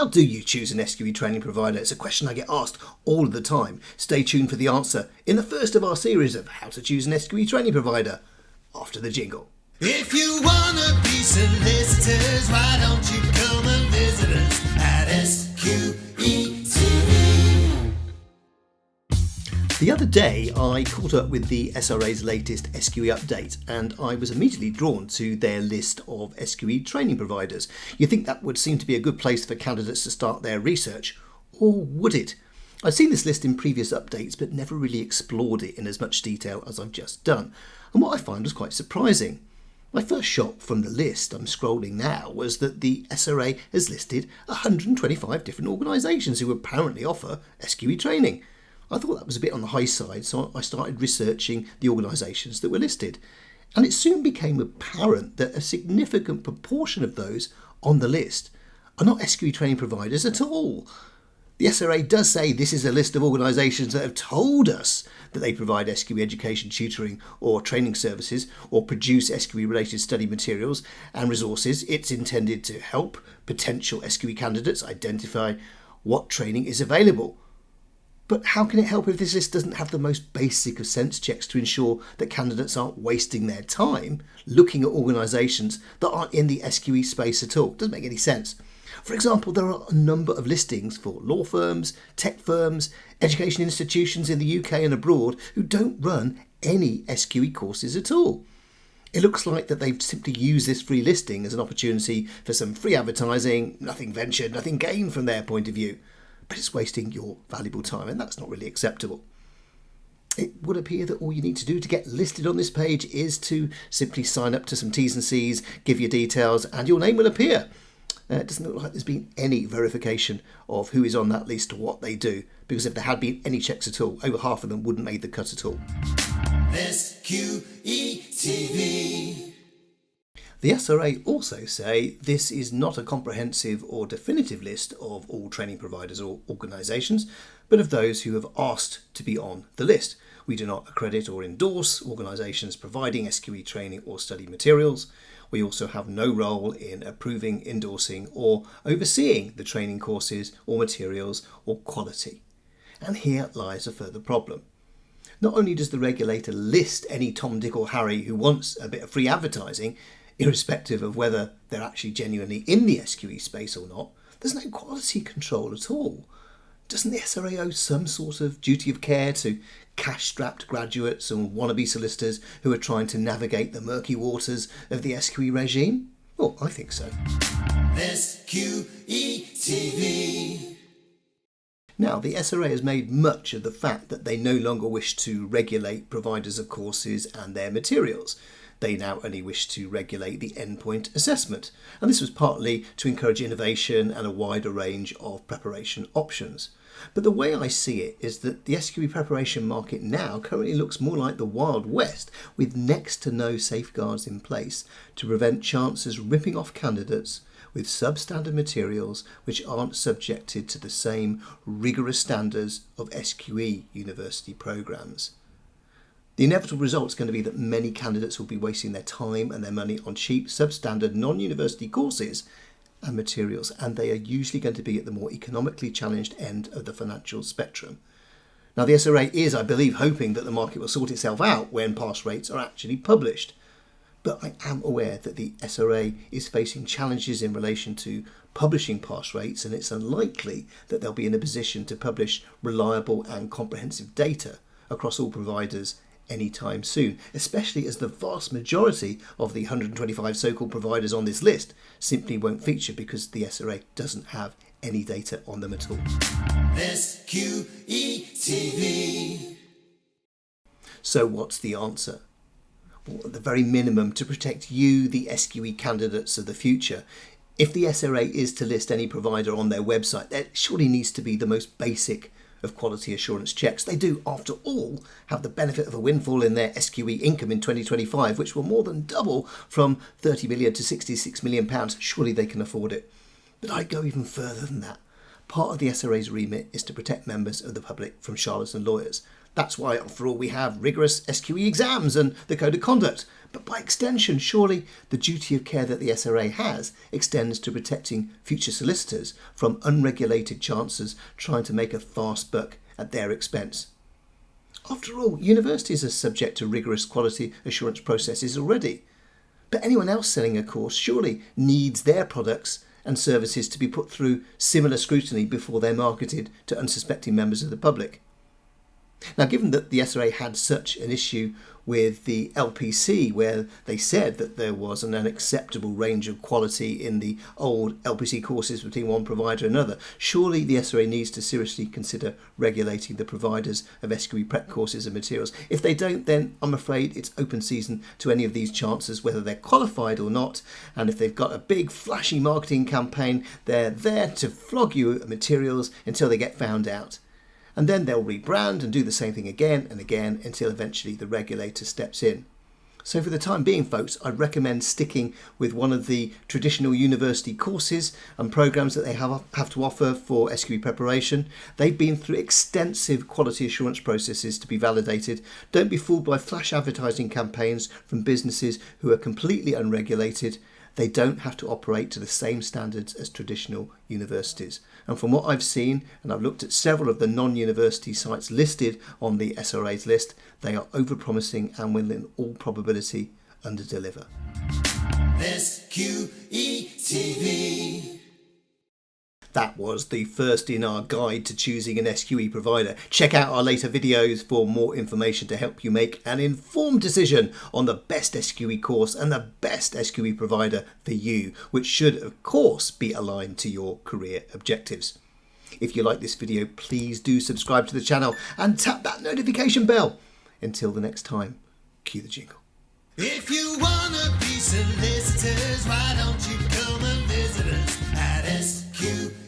How do you choose an SQE training provider? It's a question I get asked all of the time. Stay tuned for the answer in the first of our series of how to choose an SQE training provider after the jingle. If you wanna be solicitors, why don't you come and visit us at SQE TV? The other day I caught up with the SRA's latest SQE update and I was immediately drawn to their list of SQE training providers. You'd think that would seem to be a good place for candidates to start their research, or would it? I'd seen this list in previous updates but never really explored it in as much detail as I've just done, and what I found was quite surprising. My first shock from the list I'm scrolling now was that the SRA has listed 125 different organisations who apparently offer SQE training. I thought that was a bit on the high side, so I started researching the organisations that were listed. And it soon became apparent that a significant proportion of those on the list are not SQE training providers at all. The SRA does say this is a list of organisations that have told us that they provide SQE education tutoring or training services or produce SQE related study materials and resources. It's intended to help potential SQE candidates identify what training is available. But how can it help if this list doesn't have the most basic of sense checks to ensure that candidates aren't wasting their time looking at organisations that aren't in the SQE space at all? It doesn't make any sense. For example, there are a number of listings for law firms, tech firms, education institutions in the UK and abroad who don't run any SQE courses at all. It looks like that they've simply used this free listing as an opportunity for some free advertising, nothing ventured, nothing gained from their point of view. But it's wasting your valuable time, and that's not really acceptable. It would appear that all you need to do to get listed on this page is to simply sign up to some T's and C's, give your details, and your name will appear. It doesn't look like there's been any verification of who is on that list or what they do, because if there had been any checks at all, over half of them wouldn't make the cut at all. SQE TV. The SRA also say this is not a comprehensive or definitive list of all training providers or organisations, but of those who have asked to be on the list. We do not accredit or endorse organisations providing SQE training or study materials. We also have no role in approving, endorsing or overseeing the training courses or materials or quality. And here lies a further problem. Not only does the regulator list any Tom, Dick or Harry who wants a bit of free advertising, irrespective of whether they're actually genuinely in the SQE space or not, there's no quality control at all. Doesn't the SRA owe some sort of duty of care to cash-strapped graduates and wannabe solicitors who are trying to navigate the murky waters of the SQE regime? Well, I think so. SQE TV. Now, the SRA has made much of the fact that they no longer wish to regulate providers of courses and their materials. They now only wish to regulate the endpoint assessment, and this was partly to encourage innovation and a wider range of preparation options. But the way I see it is that the SQE preparation market now currently looks more like the Wild West, with next to no safeguards in place to prevent chancellors ripping off candidates with substandard materials which aren't subjected to the same rigorous standards of SQE university programmes. The inevitable result is going to be that many candidates will be wasting their time and their money on cheap, substandard, non-university courses and materials, and they are usually going to be at the more economically challenged end of the financial spectrum. Now, the SRA is, I believe, hoping that the market will sort itself out when pass rates are actually published. But I am aware that the SRA is facing challenges in relation to publishing pass rates, and it's unlikely that they'll be in a position to publish reliable and comprehensive data across all providers anytime soon, especially as the vast majority of the 125 so-called providers on this list simply won't feature because the SRA doesn't have any data on them at all. SQE TV. So what's the answer? Well, at the very minimum, to protect you, the SQE candidates of the future, if the SRA is to list any provider on their website, there surely needs to be the most basic of quality assurance checks. They do, after all, have the benefit of a windfall in their SQE income in 2025, which will more than double from £30 million to £66 million. Surely they can afford it. But I'd go even further than that. Part of the SRA's remit is to protect members of the public from charlatan lawyers. That's why, after all, we have rigorous SQE exams and the Code of Conduct. But by extension, surely the duty of care that the SRA has extends to protecting future solicitors from unregulated chancers trying to make a fast buck at their expense. After all, universities are subject to rigorous quality assurance processes already. But anyone else selling a course surely needs their products and services to be put through similar scrutiny before they're marketed to unsuspecting members of the public. Now, given that the SRA had such an issue with the LPC, where they said that there was an unacceptable range of quality in the old LPC courses between one provider and another, surely the SRA needs to seriously consider regulating the providers of SQE prep courses and materials. If they don't, then I'm afraid it's open season to any of these chancers, whether they're qualified or not. And if they've got a big flashy marketing campaign, they're there to flog you at materials until they get found out. And then they'll rebrand and do the same thing again and again until eventually the regulator steps in. So for the time being, folks, I'd recommend sticking with one of the traditional university courses and programs that they have to offer for SQE preparation. They've been through extensive quality assurance processes to be validated. Don't be fooled by flash advertising campaigns from businesses who are completely unregulated. They don't have to operate to the same standards as traditional universities. And from what I've seen, and I've looked at several of the non-university sites listed on the SRA's list, they are over-promising and will in all probability under-deliver. SQE TV. That was the first in our guide to choosing an SQE provider. Check out our later videos for more information to help you make an informed decision on the best SQE course and the best SQE provider for you, which should of course be aligned to your career objectives. If you like this video, please do subscribe to the channel and tap that notification bell. Until the next time, cue the jingle. If you wanna be solicitors, why don't you come and visit us at SQE?